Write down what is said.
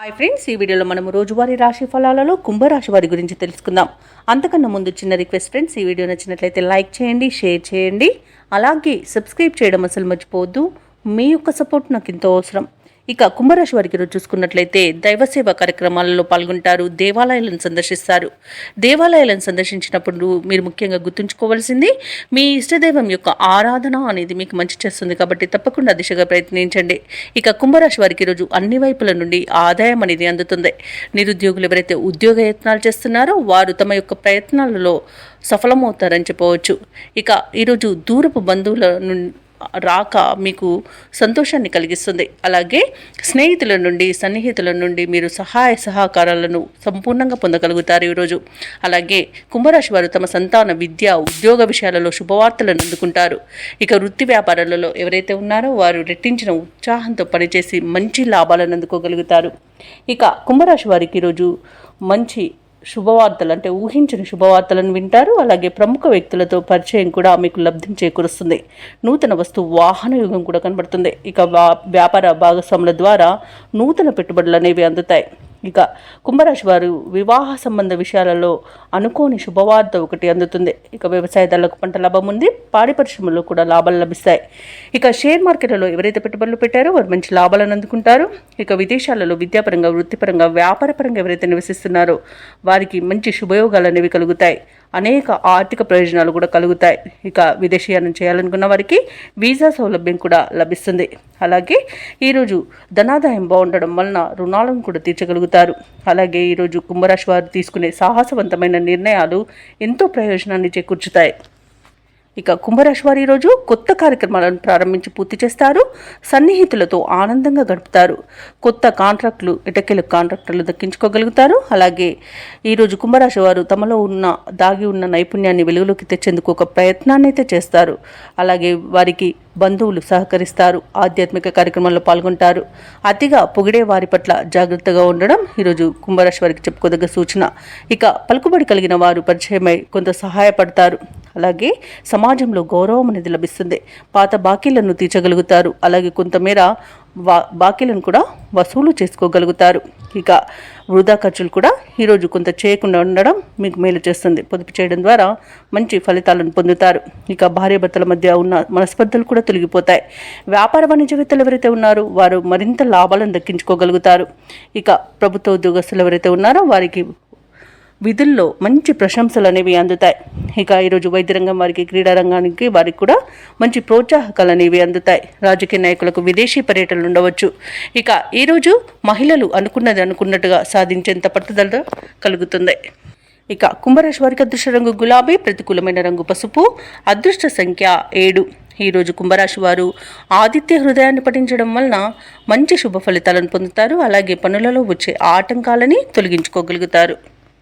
Hi friends, ఈ వీడియోలో మనం రోజువారీ రాశి ఫలాలలో కుంభరాశి వారి గురించి తెలుసుకుందాం. అంతకన్నా ముందు చిన్న రిక్వెస్ట్ ఫ్రెండ్స్, ఈ వీడియో నచ్చినట్లయితే లైక్ చేయండి, షేర్ చేయండి, అలాగే సబ్స్క్రైబ్ చేయడం అసలు మర్చిపోవద్దు. మీ యొక్క సపోర్ట్ నాకు ఎంతో అవసరం. ఇక కుంభరాశి వారికి రోజు చూసుకున్నట్లయితే దైవసేవ కార్యక్రమాలలో పాల్గొంటారు, దేవాలయాలను సందర్శిస్తారు. దేవాలయాలను సందర్శించినప్పుడు మీరు ముఖ్యంగా గుర్తుంచుకోవాల్సింది మీ ఇష్టదైవం యొక్క ఆరాధన అనేది మీకు మంచి చేస్తుంది, కాబట్టి తప్పకుండా దిశగా ప్రయత్నించండి. ఇక కుంభరాశి వారికి రోజు అన్ని వైపుల నుండి ఆదాయం అనేది అందుతుంది. నిరుద్యోగులు ఎవరైతే ఉద్యోగ యత్నాలు చేస్తున్నారో వారు తమ యొక్క ప్రయత్నాలలో సఫలమవుతారని చెప్పవచ్చు. ఇక ఈరోజు దూరపు బంధువుల నుండి రాక మీకు సంతోషాన్ని కలిగిస్తుంది. అలాగే స్నేహితుల నుండి సన్నిహితుల నుండి మీరు సహాయ సహకారాలను సంపూర్ణంగా పొందగలుగుతారు ఈరోజు. అలాగే కుంభరాశి వారు తమ సంతాన విద్య ఉద్యోగ విషయాలలో శుభవార్తలను అందుకుంటారు. ఇక వృత్తి వ్యాపారాలలో ఎవరైతే ఉన్నారో వారు రెట్టించిన ఉత్సాహంతో పనిచేసి మంచి లాభాలను అందుకోగలుగుతారు. ఇక కుంభరాశి వారికి ఈరోజు మంచి శుభవార్తలు అంటే ఊహించిన శుభవార్తలను వింటారు. అలాగే ప్రముఖ వ్యక్తులతో పరిచయం కూడా మీకు లబ్ధిని చేకూరుస్తుంది. నూతన వస్తు వాహన యుగం కూడా కనబడుతుంది. ఇక వ్యాపార భాగస్వాముల ద్వారా నూతన పెట్టుబడులు అనేవి అందుతాయి. ఇక కుంభరాశి వారు వివాహ సంబంధ విషయాలలో అనుకోని శుభవార్త ఒకటి అందుతుంది. ఇక వ్యవసాయదారులకు పంట లాభం ఉంది, పాడి పరిశ్రమలో కూడా లాభాలు లభిస్తాయి. ఇక షేర్ మార్కెట్లలో ఎవరైతే పెట్టుబడులు పెట్టారో వారు మంచి లాభాలను అందుకుంటారు. ఇక విదేశాలలో విద్యాపరంగా వృత్తిపరంగా వ్యాపారపరంగా ఎవరైతే నివసిస్తున్నారో వారికి మంచి శుభయోగాలు అనేవి కలుగుతాయి. అనేక ఆర్థిక ప్రయోజనాలు కూడా కలుగుతాయి. ఇక విదేశీయానం చేయాలనుకున్న వారికి వీసా సౌలభ్యం కూడా లభిస్తుంది. అలాగే ఈరోజు ధనాదాయం బాగుండడం వలన రుణాలను కూడా తీర్చగలుగుతారు. అలాగే ఈరోజు కుంభరాశి వారు తీసుకునే సాహసవంతమైన నిర్ణయాలు ఎంతో ప్రయోజనాన్ని చేకూర్చుతాయి. ఇక కుంభరాశి వారు ఈరోజు కొత్త కార్యక్రమాలను ప్రారంభించి పూర్తి చేస్తారు. సన్నిహితులతో ఆనందంగా గడుపుతారు. కొత్త కాంట్రాక్టులు ఎటకెలు కాంట్రాక్టర్లు దక్కించుకోగలుగుతారు. అలాగే ఈరోజు కుంభరాశి వారు తమలో దాగి ఉన్న నైపుణ్యాన్ని వెలుగులోకి తెచ్చేందుకు ఒక ప్రయత్నాన్ని అయితే చేస్తారు. అలాగే వారికి బంధువులు సహకరిస్తారు. ఆధ్యాత్మిక కార్యక్రమాల్లో పాల్గొంటారు. అతిగా పొగిడే వారి పట్ల జాగ్రత్తగా ఉండడం ఈరోజు కుంభరాశి వారికి చెప్పుకోదగ్గ సూచన. ఇక పలుకుబడి కలిగిన వారు పరిచయమై కొంత సహాయపడతారు. అలాగే సమాజంలో గౌరవం అనేది లభిస్తుంది. పాత బాకీలను తీర్చగలుగుతారు. అలాగే కొంతమేర బాకీలను కూడా వసూలు చేసుకోగలుగుతారు. ఇక వృధా ఖర్చులు కూడా ఈరోజు కొంత చేయకుండా ఉండడం మీకు మేలు చేస్తుంది. పొదుపు చేయడం ద్వారా మంచి ఫలితాలను పొందుతారు. ఇక భార్యాభర్తల మధ్య ఉన్న మనస్పర్ధలు కూడా తొలగిపోతాయి. వ్యాపార వాణిజ్యవేత్తలు ఎవరైతే ఉన్నారో వారు మరింత లాభాలను దక్కించుకోగలుగుతారు. ఇక ప్రభుత్వ ఉద్యోగస్తులు ఎవరైతే ఉన్నారో వారికి విధుల్లో మంచి ప్రశంసలు అనేవి అందుతాయి. ఇక ఈరోజు వైద్య రంగం వారికి, క్రీడా రంగానికి వారికి కూడా మంచి ప్రోత్సాహకాలు అనేవి అందుతాయి. రాజకీయ నాయకులకు విదేశీ పర్యటనలు ఉండవచ్చు. ఇక ఈరోజు మహిళలు అనుకున్నది అనుకున్నట్టుగా సాధించేంత పట్టుదల కలుగుతుంది. ఇక కుంభరాశి వారికి అదృష్ట రంగు గులాబీ, ప్రతికూలమైన రంగు పసుపు, అదృష్ట సంఖ్య 7. ఈరోజు కుంభరాశి వారు ఆదిత్య హృదయాన్ని పఠించడం వలన మంచి శుభ ఫలితాలను పొందుతారు. అలాగే పనులలో వచ్చే ఆటంకాలని తొలగించుకోగలుగుతారు.